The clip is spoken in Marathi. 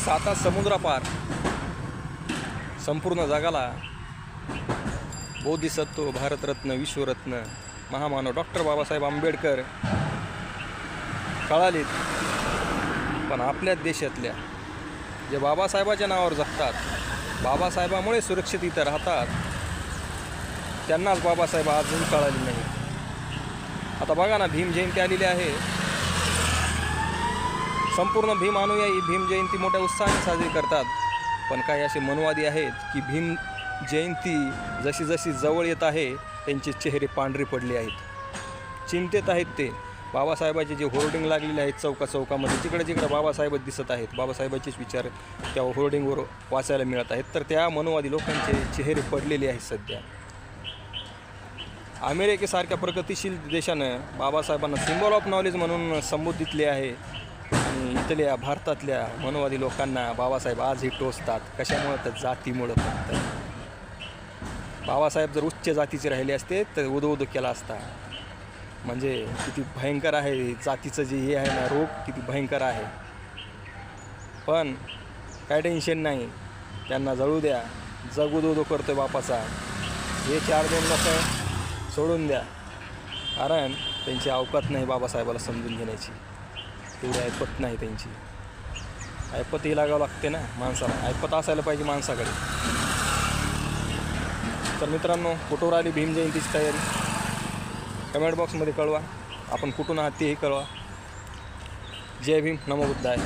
साता समुद्रापार संपूर्ण जगाला बोधिसत्व, भारतरत्न, विश्वरत्न, महामानव डॉक्टर बाबासाहेब आंबेडकर कळालीत. पण आपल्याच देशातल्या जे बाबासाहेबाच्या नावावर जगतात, बाबासाहेबामुळे सुरक्षित इथं राहतात, त्यांनाच बाबासाहेब अजून कळाले नाही. आता बघा ना, भीम जयंती आलेली आहे. संपूर्ण भीम अनुयायी भीम जयंती मोठ्या उत्साहाने साजरी करतात. पण काही असे मनवादी आहेत की भीम जयंती जशी जशी जवळ येत आहे त्यांचे चेहरे पांढरे पडले आहेत, चिंतेत आहेत. ते बाबासाहेबाचे जे होर्डिंग लागलेले आहेत चौकामध्ये, जिकडे जिकडे बाबासाहेबच दिसत आहेत, बाबासाहेबाचेच विचार त्या होर्डिंगवर वाचायला मिळत आहेत. तर त्या मनवादी लोकांचे चेहरे पडलेले आहेत. सध्या अमेरिकेसारख्या प्रगतिशील देशानं बाबासाहेबांना सिम्बॉल ऑफ नॉलेज म्हणून संबोधितले आहे. आणि इथल्या भारतातल्या मनवादी लोकांना बाबासाहेब आजही टोचतात. कशामुळं? तर जातीमुळं. फक्त बाबासाहेब जर उच्च जातीचे राहिले असते तर उदो केला असता. म्हणजे किती भयंकर आहे जातीचं जे हे आहे ना, रोग किती भयंकर आहे. पण काय टेन्शन नाही, त्यांना जळू द्या. जग उदो करतोय बापाचा. हे 4-2 लोक सोडून द्या, कारण त्यांची अवकात नाही बाबासाहेबाला समजून घेण्याची. तेवढी ऐपत नाही त्यांची. ऐपतही लागावं लागते ना माणसाला, ऐपत असायला पाहिजे माणसाकडे. तर मित्रांनो, कुठवर आली भीम जयंतीची तयारी? कमेंट बॉक्समध्ये कळवा. आपण कुठून आहात तेही कळवा. जय भीम, नमो बुद्धाय.